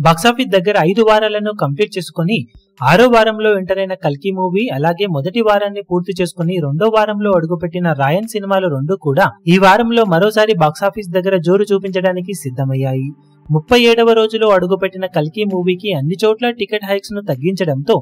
Box office దగ్గర 5 వారాలను complete చేసుకుని 6వ వారంలో ఎంటర్ అయిన కల్కి మూవీ, అలాగే మొదటి వారాన్ని పూర్తి చేసుకుని 2వ వారంలో అడుగుపెట్టిన రాయన్ సినిమాలు రెండు కూడా ఈ వారంలో మరోసారి బాక్సాఫీస్ దగ్గర జోరు చూపించడానికి సిద్ధమయ్యాయి. 37వ రోజులో అడుగుపెట్టిన కల్కి మూవీకి అన్ని చోట్ల టికెట్ హైక్స్ ను తగ్గించడంతో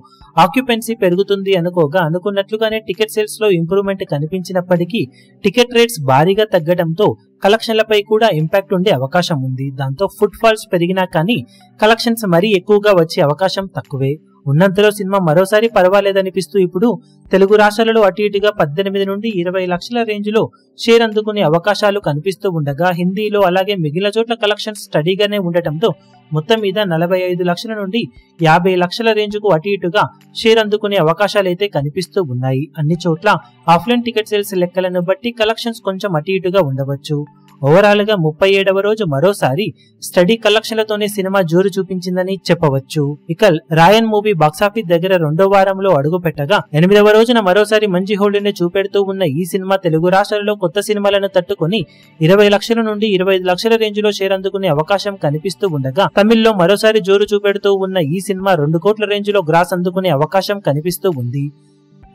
ఆక్యుపెన్సీ పెరుగుతుంది అనుకోగా అనుకున్నట్లుగానే టికెట్ సేల్స్ లో ఇంప్రూవ్మెంట్ కనిపించినప్పటికీ టికెట్ రేట్స్ భారీగా తగ్గడంతో కలెక్షన్లపై కూడా ఇంపాక్ట్ ఉండే అవకాశం ఉంది. దాంతో ఫుట్ ఫాల్స్ పెరిగినా కానీ కలెక్షన్స్ మరీ ఎక్కువగా వచ్చే అవకాశం తక్కువే. ఉన్నంతలో సినిమా మరోసారి పర్వాలేదనిపిస్తూ ఇప్పుడు తెలుగు రాష్ట్రాలలో అటు ఇటుగా 18 నుండి 20 లక్షల రేంజ్ లో షేర్ అందుకునే అవకాశాలు కనిపిస్తూ ఉండగా హిందీలో అలాగే మిగిలిన చోట్ల కలెక్షన్స్ స్టడీగానే ఉండటంతో మొత్తం మీద 45 లక్షల నుండి 50 లక్షల రేంజ్ కు అటు ఇటుగా షేర్ అందుకునే అవకాశాలైతే కనిపిస్తూ ఉన్నాయి. అన్ని చోట్ల ఆఫ్లైన్ టికెట్ సేల్స్ లెక్కలను బట్టి కలెక్షన్స్ కొంచెం అటు ఇటుగా ఉండవచ్చు. ఓవరాల్ గా 37వ రోజు మరోసారి స్టడీ కలెక్షన్లతోనే సినిమా జోరు చూపించిందని చెప్పవచ్చు. ఇక రాయన్ మూవీ బాక్సాఫీస్ దగ్గర 2వ వారంలో అడుగు పెట్టగా 8వ రోజున మరోసారి మంచి హోల్డ్ ని చూపెడుతూ ఉన్న ఈ సినిమా తెలుగు రాష్ట్రాలలో కొత్త సినిమాలను తట్టుకుని 20 లక్షల నుండి 25 లక్షల రేంజ్ లో షేర్ అందుకునే అవకాశం కనిపిస్తూ ఉండగా తమిళ్లో మరోసారి జోరు చూపెడుతూ ఉన్న ఈ సినిమా 2 కోట్ల రేంజ్ లో గ్రాస్ అందుకునే అవకాశం కనిపిస్తూ ఉంది.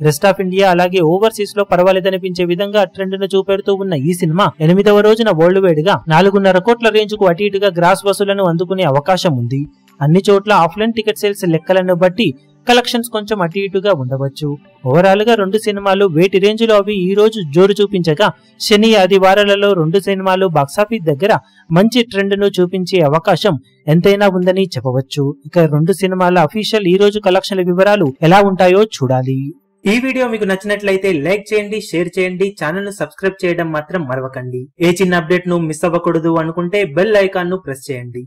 రెస్ట్ ఆఫ్ ఇండియా అలాగే ఓవర్సీస్ లో పర్వాలేదనిపించే విధంగా ట్రెండ్ ను చూపెడుతూ ఉన్న ఈ సినిమా 8వ రోజున వరల్డ్ వైడ్ గా 4.5 కోట్ల రేంజ్ కు అటు ఇటుగా గ్రాస్ వసూలను అందుకునే అవకాశం ఉంది. అన్ని చోట్ల ఆఫ్లైన్ టికెట్ సేల్స్ లెక్కలను బట్టి కలెక్షన్స్ కొంచెం అటు ఇటుగా ఉండవచ్చు. ఓవరాల్ గా రెండు సినిమాలు వేటి రేంజ్ లో అవి ఈ రోజు జోరు చూపించగా శని ఆదివారాలలో రెండు సినిమాలు బాక్సాఫీస్ దగ్గర మంచి ట్రెండ్ ను చూపించే అవకాశం ఎంతైనా ఉందని చెప్పవచ్చు. ఇక రెండు సినిమాల అఫీషియల్ ఈ రోజు కలెక్షన్ల వివరాలు ఎలా ఉంటాయో చూడాలి. ఈ వీడియో మీకు నచ్చినట్లయితే లైక్ చేయండి, షేర్ చేయండి, ఛానల్ ను సబ్స్క్రైబ్ చేయడం మాత్రం మరవకండి. ఏ చిన్న అప్డేట్ ను మిస్ అవ్వకూడదు అనుకుంటే బెల్ ఐకాన్ ను ప్రెస్ చేయండి.